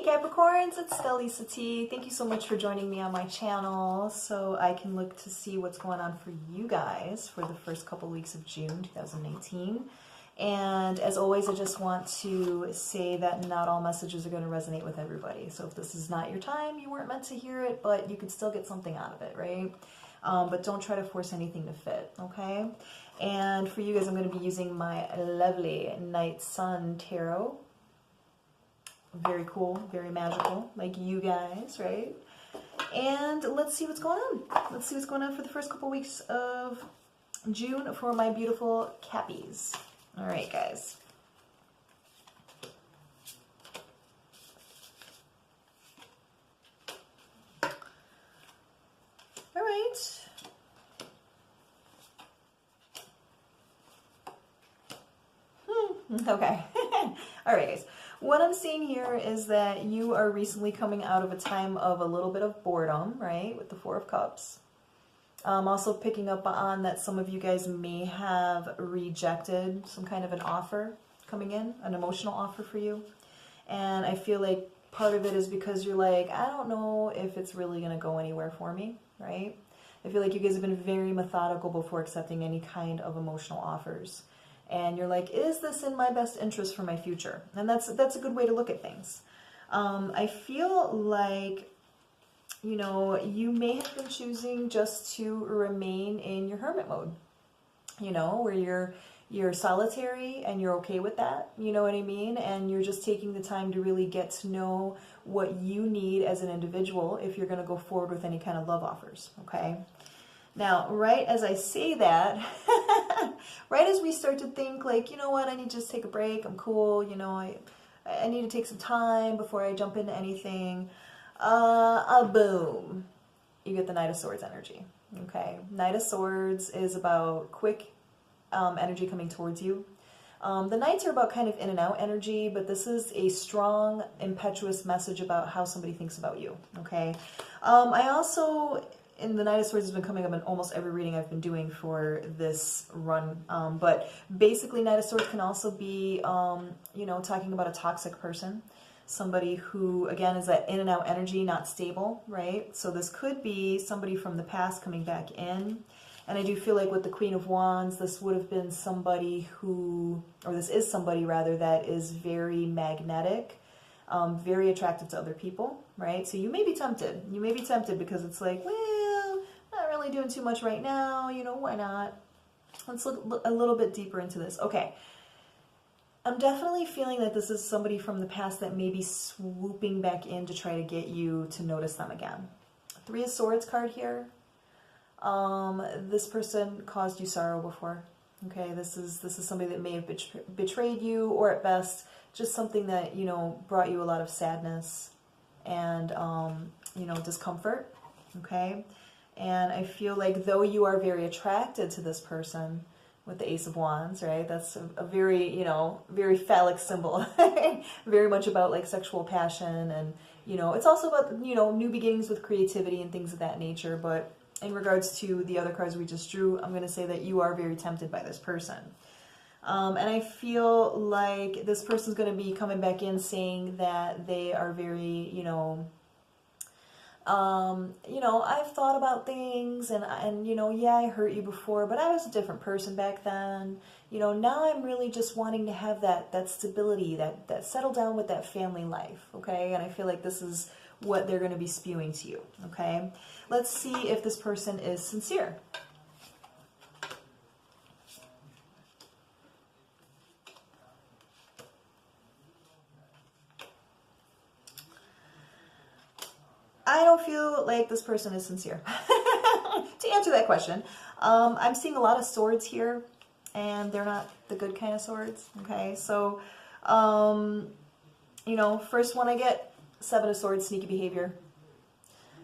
Capricorns, it's Lisa T. Thank you so much for joining me on my channel so I can look to see what's going on for you guys for the first couple weeks of June 2018. And as always, I just want to say that not all messages are going to resonate with everybody. So if this is not your time, you weren't meant to hear it, but you could still get something out of it, right? But don't try to force anything to fit, okay? And for you guys, I'm going to be using my lovely Night Sun Tarot. Very cool, very magical, like you guys, right? And let's see what's going on. Let's see what's going on for the first couple weeks of June for my beautiful Cappies. All right, guys. All right. Okay. All right, guys. What I'm seeing here is that you are recently coming out of a time of a little bit of boredom, right, with the Four of Cups. I'm also picking up on that some of you guys may have rejected some kind of an offer coming in, an emotional offer for you. And I feel like part of it is because you're like, I don't know if it's really going to go anywhere for me, right? I feel like you guys have been very methodical before accepting any kind of emotional offers. And you're like, is this in my best interest for my future? And that's a good way to look at things. I feel like, you know, you may have been choosing just to remain in your hermit mode, you know, where you're solitary and you're okay with that, you know what I mean? And you're just taking the time to really get to know what you need as an individual if you're going to go forward with any kind of love offers, okay? Now, right as I say that, right as we start to think like, you know what, I need to just take a break, I'm cool, you know, I need to take some time before I jump into anything, boom, you get the Knight of Swords energy, okay? Knight of Swords is about quick energy coming towards you. The Knights are about kind of in and out energy, but this is a strong, impetuous message about how somebody thinks about you, okay? I also... And the Knight of Swords has been coming up in almost every reading I've been doing for this run. But basically, Knight of Swords can also be, you know, talking about a toxic person. Somebody who, again, is that in and out energy, not stable, right? So this could be somebody from the past coming back in. And I do feel like with the Queen of Wands, this would have been somebody who, or this is somebody rather, that is very magnetic. Very attractive to other people, right? So you may be tempted. You may be tempted because it's like, well, not really doing too much right now. You know, why not? Let's look a little bit deeper into this. Okay. I'm definitely feeling that this is somebody from the past that may be swooping back in to try to get you to notice them again. Three of Swords card here. This person caused you sorrow before. Okay, this is somebody that may have betrayed you, or at best, just something that, you know, brought you a lot of sadness and, you know, discomfort, okay? And I feel like though you are very attracted to this person with the Ace of Wands, right? That's a very, you know, very phallic symbol. Very much about, like, sexual passion and, you know, it's also about, you know, new beginnings with creativity and things of that nature, but in regards to the other cards we just drew, I'm going to say that you are very tempted by this person. And I feel like this person's going to be coming back in saying that they are very, you know, I've thought about things and, you know, yeah, I hurt you before, but I was a different person back then. You know, now I'm really just wanting to have that stability, that settle down with that family life, okay? And I feel like this is what they're going to be spewing to you, okay? Let's see if this person is sincere. I don't feel like this person is sincere. To answer that question, I'm seeing a lot of swords here, and they're not the good kind of swords, okay? So, you know, first one I get, Seven of Swords, sneaky behavior.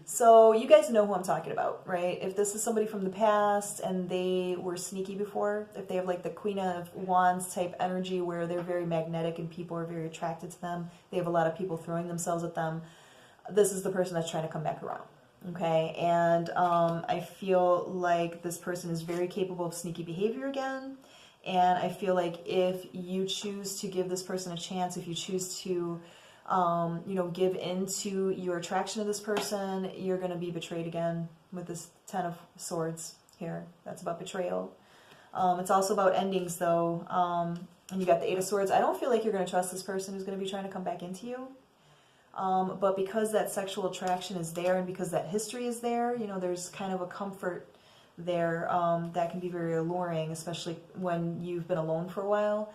So you guys know who I'm talking about, right? If this is somebody from the past and they were sneaky before, if they have like the Queen of Wands type energy where they're very magnetic and people are very attracted to them, they have a lot of people throwing themselves at them, this is the person that's trying to come back around, okay? And I feel like this person is very capable of sneaky behavior again, and I feel like if you choose to give this person a chance, if you choose to you know, give into your attraction to this person, you're going to be betrayed again with this 10 of Swords here. That's about betrayal. It's also about endings, though. And you got the 8 of Swords. I don't feel like you're going to trust this person who's going to be trying to come back into you. But because that sexual attraction is there and because that history is there, you know, there's kind of a comfort there that can be very alluring, especially when you've been alone for a while.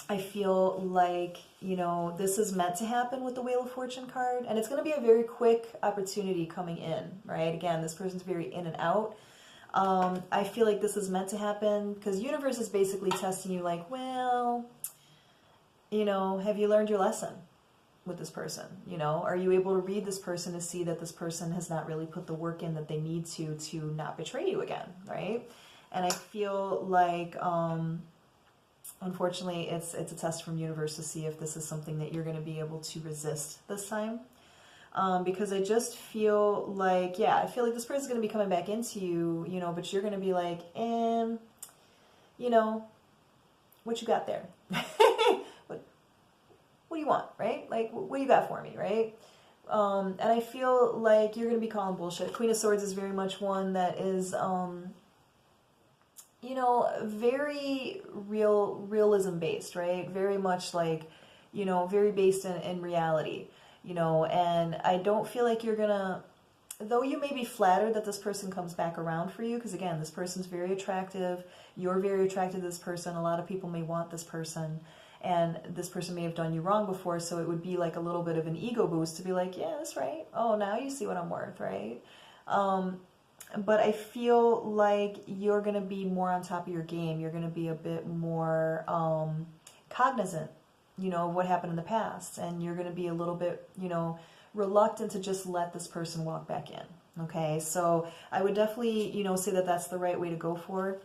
I feel like, you know, this is meant to happen with the Wheel of Fortune card, and it's going to be a very quick opportunity coming in, right? Again, this person's very in and out. I feel like this is meant to happen because universe is basically testing you like, well, you know, have you learned your lesson with this person? You know, are you able to read this person to see that this person has not really put the work in that they need to not betray you again, right? And I feel like, unfortunately, it's a test from universe to see if this is something that you're going to be able to resist this time. Because I just feel like, yeah, I feel like this person's going to be coming back into you, you know, but you're going to be like, you know, what you got there? What do you want, right? Like, what do you got for me, right? And I feel like you're going to be calling bullshit. Queen of Swords is very much one that is, you know, very realism based, right? Very much like, you know, very based in reality, you know, and I don't feel like you're gonna, though you may be flattered that this person comes back around for you, because again, this person's very attractive, you're very attracted to this person, a lot of people may want this person, and this person may have done you wrong before, so it would be like a little bit of an ego boost to be like, yeah, that's right, oh, now you see what I'm worth, right? But I feel like you're going to be more on top of your game. You're going to be a bit more cognizant, you know, of what happened in the past. And you're going to be a little bit, you know, reluctant to just let this person walk back in. Okay, so I would definitely, you know, say that that's the right way to go for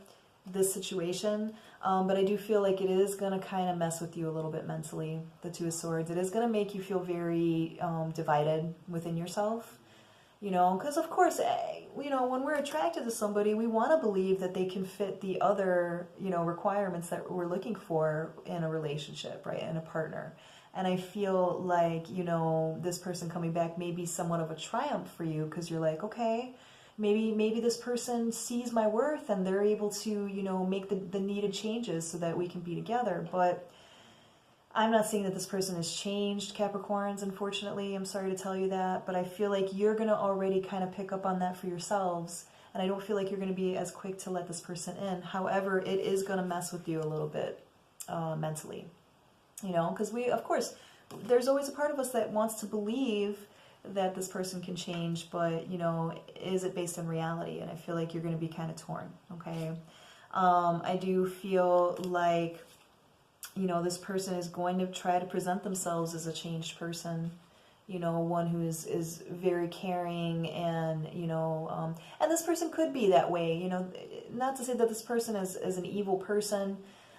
this situation. But I do feel like it is going to kind of mess with you a little bit mentally, the Two of Swords. It is going to make you feel very divided within yourself. You know, because of course, you know, when we're attracted to somebody, we want to believe that they can fit the other, you know, requirements that we're looking for in a relationship, right, in a partner. And I feel like, you know, this person coming back may be somewhat of a triumph for you because you're like, okay, maybe this person sees my worth and they're able to, you know, make the needed changes so that we can be together. But I'm not saying that this person has changed, Capricorns, unfortunately. I'm sorry to tell you that. But I feel like you're going to already kind of pick up on that for yourselves. And I don't feel like you're going to be as quick to let this person in. However, it is going to mess with you a little bit mentally. You know, because of course, there's always a part of us that wants to believe that this person can change. But, you know, is it based on reality? And I feel like you're going to be kind of torn, okay? I do feel like, you know, this person is going to try to present themselves as a changed person, you know, one who is very caring and, you know, and this person could be that way, you know, not to say that this person is an evil person,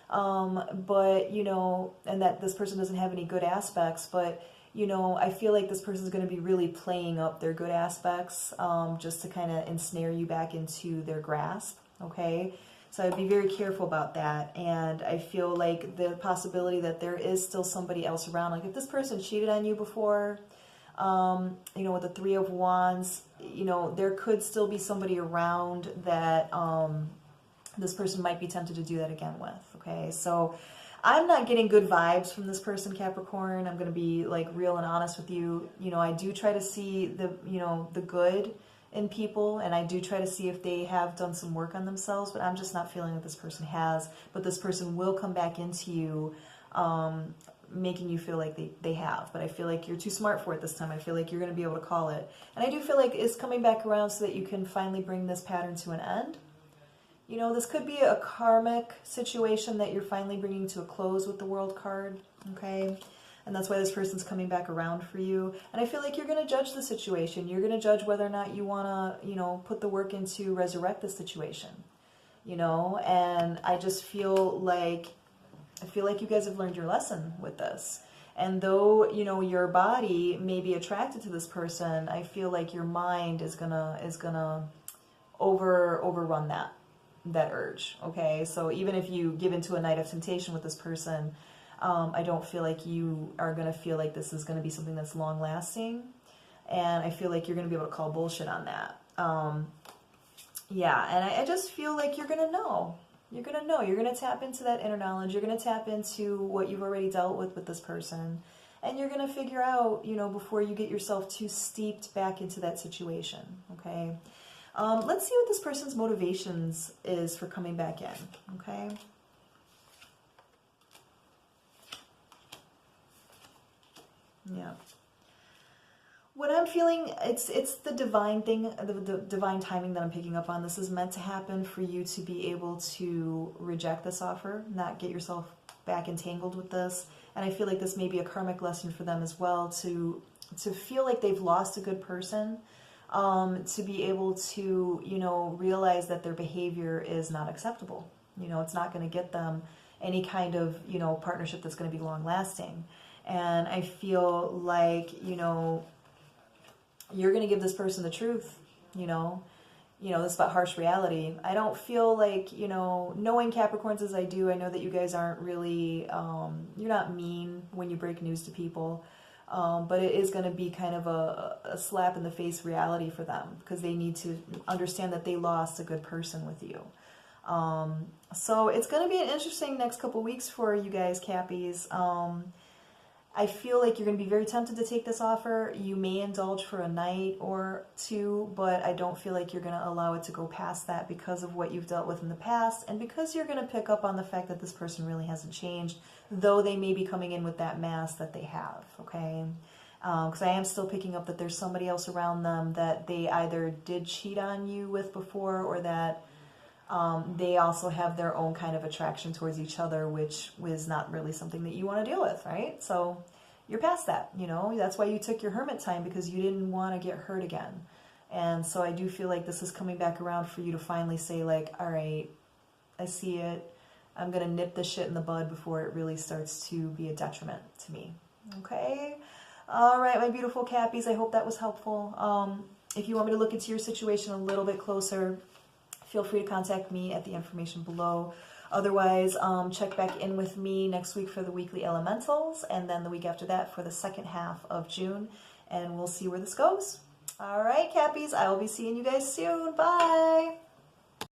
but, you know, and that this person doesn't have any good aspects, but, you know, I feel like this person is going to be really playing up their good aspects, just to kind of ensnare you back into their grasp, okay? So I'd be very careful about that. And I feel like the possibility that there is still somebody else around. Like if this person cheated on you before, you know, with the Three of Wands, you know, there could still be somebody around that this person might be tempted to do that again with. Okay, so I'm not getting good vibes from this person, Capricorn. I'm going to be like real and honest with you. You know, I do try to see the, you know, the good in people, and I do try to see if they have done some work on themselves, but I'm just not feeling that this person has. But this person will come back into you, making you feel like they have. But I feel like you're too smart for it this time. I feel like you're going to be able to call it. And I do feel like it's coming back around so that you can finally bring this pattern to an end. You know, this could be a karmic situation that you're finally bringing to a close with the World card, okay? And that's why this person's coming back around for you. And I feel like you're going to judge the situation. You're going to judge whether or not you want to, you know, put the work in to resurrect the situation, you know? And I just feel like you guys have learned your lesson with this. And though, you know, your body may be attracted to this person, I feel like your mind is gonna overrun that urge, okay? So even if you give into a night of temptation with this person, I don't feel like you are going to feel like this is going to be something that's long lasting. And I feel like you're going to be able to call bullshit on that. Yeah, and I just feel like you're going to know. You're going to know. You're going to tap into that inner knowledge. You're going to tap into what you've already dealt with this person. And you're going to figure out, you know, before you get yourself too steeped back into that situation, okay? Let's see what this person's motivations is for coming back in, okay? Yeah. What I'm feeling, it's the divine thing, the divine timing that I'm picking up on. This is meant to happen for you to be able to reject this offer, not get yourself back entangled with this. And I feel like this may be a karmic lesson for them as well, to feel like they've lost a good person, to be able to, you know, realize that their behavior is not acceptable. You know, it's not going to get them any kind of, you know, partnership that's going to be long lasting. And I feel like, you know, you're going to give this person the truth, you know, this is about harsh reality. I don't feel like, you know, knowing Capricorns as I do, I know that you guys aren't really, you're not mean when you break news to people, but it is going to be kind of a slap in the face reality for them, because they need to understand that they lost a good person with you. So it's going to be an interesting next couple weeks for you guys, Cappies. I feel like you're going to be very tempted to take this offer. You may indulge for a night or two, but I don't feel like you're going to allow it to go past that because of what you've dealt with in the past, and because you're going to pick up on the fact that this person really hasn't changed, though they may be coming in with that mask that they have, okay? Because I am still picking up that there's somebody else around them that they either did cheat on you with before, or that they also have their own kind of attraction towards each other, which was not really something that you want to deal with, right? So you're past that, you know. That's why you took your hermit time, because you didn't want to get hurt again. And so I do feel like this is coming back around for you to finally say, like, all right, I see it. I'm going to nip this shit in the bud before it really starts to be a detriment to me. Okay? All right, my beautiful Cappies, I hope that was helpful. If you want me to look into your situation a little bit closer, feel free to contact me at the information below. Otherwise, check back in with me next week for the weekly elementals, and then the week after that for the second half of June, and we'll see where this goes. All right, Cappies, I will be seeing you guys soon. Bye!